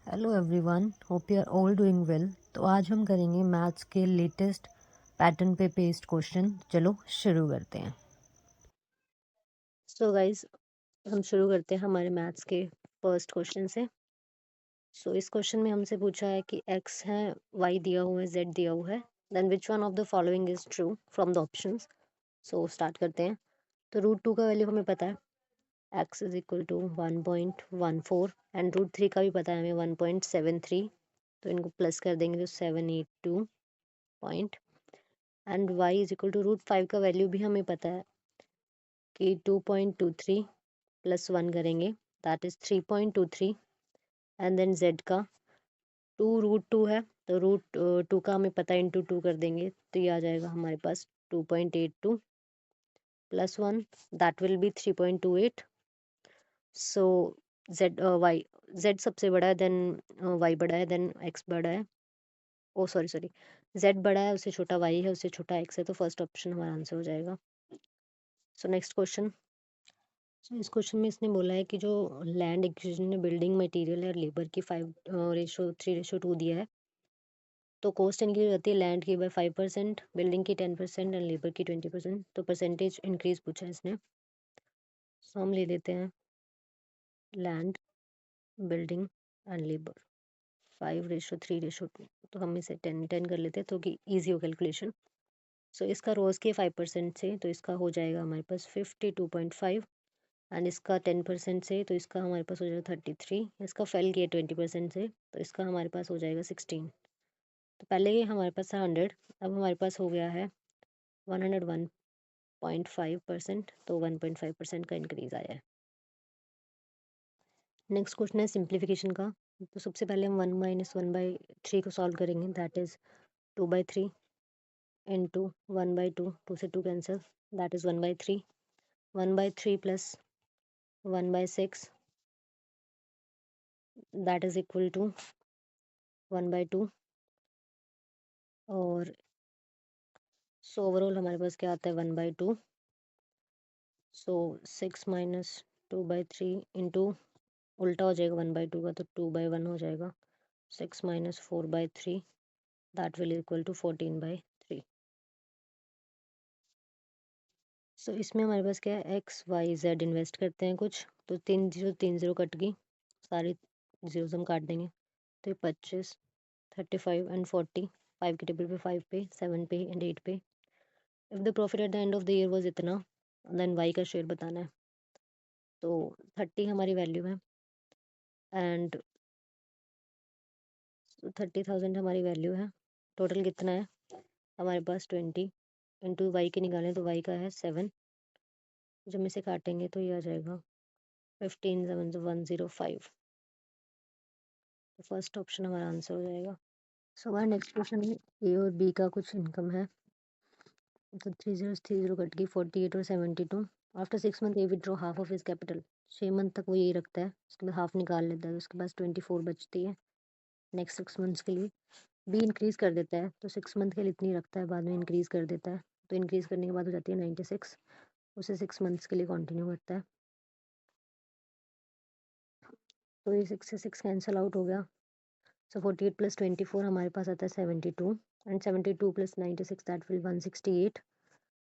Hello everyone, hope you are all doing well. तो आज हम करेंगे मैथ्स के लेटेस्ट पैटर्न पे बेस्ड क्वेश्चन। चलो शुरू करते हैं। सो गाइज हम शुरू करते हैं हमारे मैथ्स के फर्स्ट क्वेश्चन से। इस क्वेश्चन में हमसे पूछा है कि x है, y दिया हुआ है, z दिया हुआ है, then which one of the following is true from the options. Start करते हैं। तो √2 का वैल्यू हमें पता है, x is equal to 1.14 and √3 का भी पता है हमें 1.73। तो इनको प्लस कर देंगे तो 782 point. And y is equal to √5 का वैल्यू भी हमें पता है कि 2.23 प्लस 1 करेंगे that is 3.23। And then z का 2√2 है, तो √2 का हमें पता है इंटू 2 कर देंगे तो ये आ जाएगा हमारे पास 2.82 plus 1 that will be 3.28। So y z सबसे बड़ा है, देन y बड़ा है, देन x बड़ा है। ओ सॉरी, z बड़ा है, उससे छोटा y है, उससे छोटा x है, तो फर्स्ट ऑप्शन हमारा आंसर हो जाएगा। Next question. इस क्वेश्चन में इसने बोला है कि जो लैंड एक्विजिशन में बिल्डिंग मटेरियल और लेबर की 5:3:2 दिया है, तो कॉस्ट इंक्रीज होती है लैंड की बाय 5%, बिल्डिंग की 10% एंड लेबर की 20%। तो परसेंटेज इंक्रीज पूछा है इसने। हम ले लेते हैं लैंड, बिल्डिंग एंड लेबर 5:3:2। तो हम इसे 10 कर लेते हैं तो कि ईजी हो कैलकुलेशन। इसका रोज के 5% से तो इसका हो जाएगा हमारे पास 52.5 एंड इसका 10% से तो इसका हमारे पास हो जाएगा 33। इसका फेल किया 20% से तो इसका हमारे पास हो जाएगा 16। तो पहले ये हमारे पास था 100, अब हमारे पास हो गया है 101.5%, तो 1.5% का इंक्रीज आया है। नेक्स्ट क्वेश्चन है सिंप्लीफिकेशन का। तो सबसे पहले हम 1 - 1/3 को सॉल्व करेंगे दैट इज 2/3 इंटू 1/2, 2 से 2 cancel that is 1/3। 1/3 plus 1/6 that is equal to 1/2। और ओवरऑल हमारे पास क्या आता है 1/2। 6 - 2/3 इंटू उल्टा हो जाएगा 1/2 का, तो 2/1 हो जाएगा। 6 - 4/3 दैट विल इक्वल टू 14/3। इसमें हमारे पास क्या है XYZ इन्वेस्ट करते हैं कुछ, तो 3 0 कट गई, सारी जीरोस हम काट देंगे। तो ये 25 35 एंड 40, 5 के टेबल पे 5 पे 7 पे एंड 8 पे। If the profit at the end of the year was इतना, देन वाई का शेयर बताना है। तो 30 हमारी वैल्यू है एंड 30,000 हमारी वैल्यू है। टोटल कितना है हमारे पास 20 इंटू वाई के निकालें तो वाई का है 7। जब हम इसे काटेंगे तो ये आ जाएगा 15 7 105। तो फर्स्ट ऑप्शन हमारा आंसर हो जाएगा। हमारा नेक्स्ट क्वेश्चन है ए और बी का कुछ इनकम है। तो 3 0 कट गई, 48 और 72। After 6 month A withdraw half of his capital. 6 month तक वो यही रखता है, उसके बाद हाफ निकाल लेता है, तो उसके पास 24 बचती है नेक्स्ट 6 मंथ्स के लिए। बी इंक्रीज कर देता है, तो 6 मंथ के लिए इतनी रखता है, बाद में इंक्रीज कर देता है, तो इंक्रीज करने के बाद हो जाती है 96। उसे 6 मंथ्स के लिए कंटिन्यू करता है। तो ये 6 से 6 कैंसिल आउट हो गया। 48 प्लस 24 हमारे पास आता है 72 and 72 plus 96 that will 168।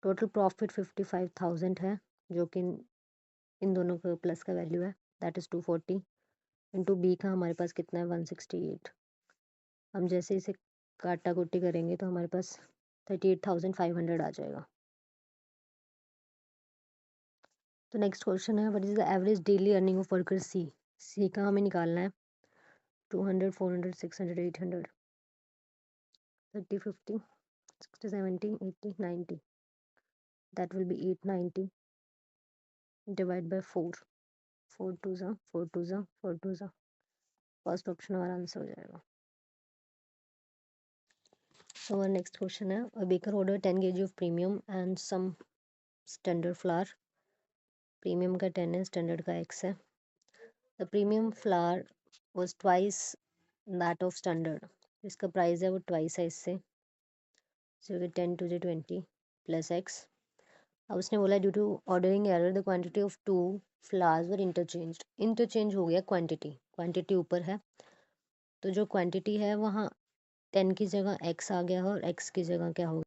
Total profit 55,000 है, जो कि इन दोनों का प्लस का वैल्यू है दैट इज़ 240 इंटू बी का हमारे पास कितना है 168। हम जैसे इसे काटा कुटी करेंगे तो हमारे पास 38,500 आ जाएगा। तो नेक्स्ट क्वेश्चन है what is the average daily earning of worker C का हमें निकालना है। 200 400 600 800 30 50 60 70 80 90 that will be 890 divide by 4। 4 2 जा 4 2 जा 4 2 जा। फर्स्ट ऑप्शन हमारा आंसर हो जाएगा। हमारा नेक्स्ट क्वेश्चन है a baker order 10 kg of premium and some standard flour. Premium का 10 है, स्टैंडर्ड का x है। The premium flour was twice that of standard. इसका प्राइस है वो ट्वाइस है इससे। 10 2 20 प्लस x। अब उसने बोला due to ordering error the quantity of 2 flours were interchange हो गया। क्वांटिटी ऊपर है तो जो क्वांटिटी है वहाँ 10 की जगह x आ गया और x की जगह क्या होगा?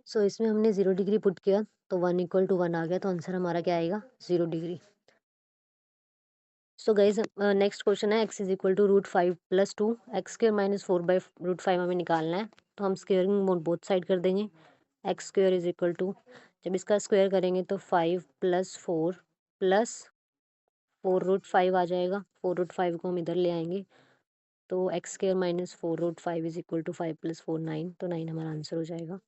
सो इसमें हमने 0 डिग्री पुट किया तो 1 इक्वल टू 1 आ गया, तो आंसर हमारा क्या आएगा 0 degree. So guys next question है x is equal to √5 + 2 x स्क्र माइनस 4/√5 हमें निकालना है। तो हम स्क्वेयरिंग मोड बोथ साइड कर देंगे। X square is equal to, जब इसका स्क्वायर करेंगे तो 5 + 4 + 4√5 आ जाएगा। 4√5 को हम इधर ले आएंगे तो x square minus 4√5 is equal to 5 + 4 9, तो 9 हमारा आंसर हो जाएगा।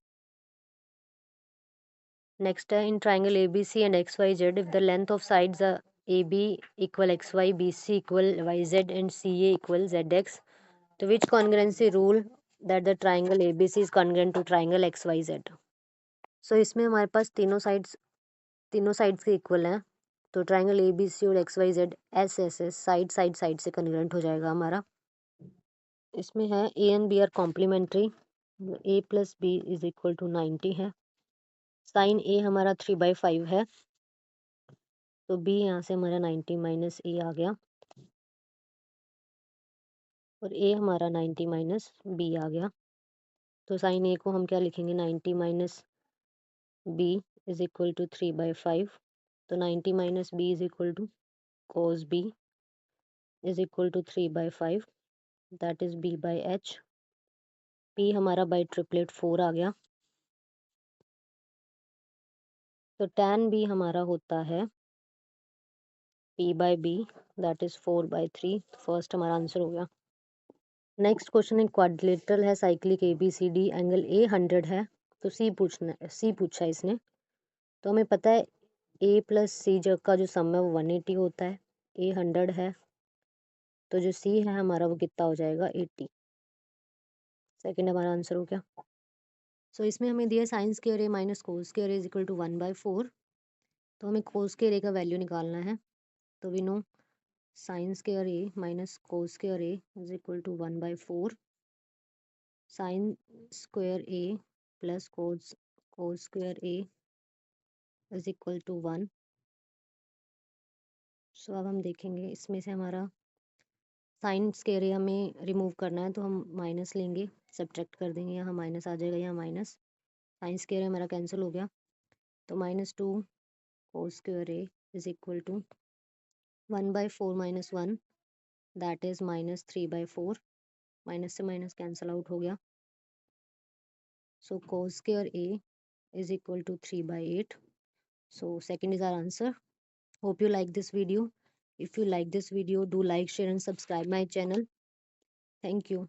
नेक्स्ट है in triangle ABC and XYZ if the length of sides AB equal XY, BC equal YZ and CA equal ZX, तो which congruency rule that the triangle ABC is congruent to triangle XYZ। So इसमें हमारे पास तीनों sides के equal हैं, तो triangle ABC और XYZ SSS side side side से कन्ग्रुएंट हो जाएगा हमारा। इसमें है A and B are complementary, A + B is equal to 90 है। साइन A हमारा 3/5 है, तो B यहाँ से हमारा 90 माइनस A आ गया और A हमारा 90 माइनस B आ गया। तो साइन A को हम क्या लिखेंगे 90 minus B is equal to 3/5, तो 90 minus B is equal to cos B is equal to 3/5, that is B/H। P हमारा बाई ट्रिपलेट 4 आ गया, तो tan B हमारा होता है P/B, दैट इज 4/3। फर्स्ट हमारा आंसर हो गया। नेक्स्ट क्वेश्चन एक क्वाड्रिलेटरल है साइक्लिक ABCD, एंगल A 100 है, तो C पूछा है इसने। तो हमें पता है A + C जब का जो सम है वो 180 होता है, A 100 है, तो जो C है हमारा वो कितना हो जाएगा 80। सेकेंड हमारा आंसर हो गया। सो इसमें हमें दिया sine square A minus cos square A is equal to 1/4, तो हमें कोस स्क्वायर A का वैल्यू निकालना है। तो we know sine square A minus cos square A is equal to 1/4 sine square A plus cos square A is equal to 1। So अब हम देखेंगे इसमें से हमारा साइन स्क्वायर A हमें रिमूव करना है, तो हम माइनस लेंगे, सब्ट्रैक्ट कर देंगे, यहाँ माइनस आ जाएगा, यहाँ माइनस, साइन स्क्वायर हमारा कैंसिल हो गया, तो -2 cos square A is equal to 1/4 minus 1, that is -3/4, minus से माइनस कैंसिल आउट हो गया। So cos square A is equal to 3/8. So second is our answer. Hope you like this video. If you like this video, do like, share and subscribe my channel. Thank you.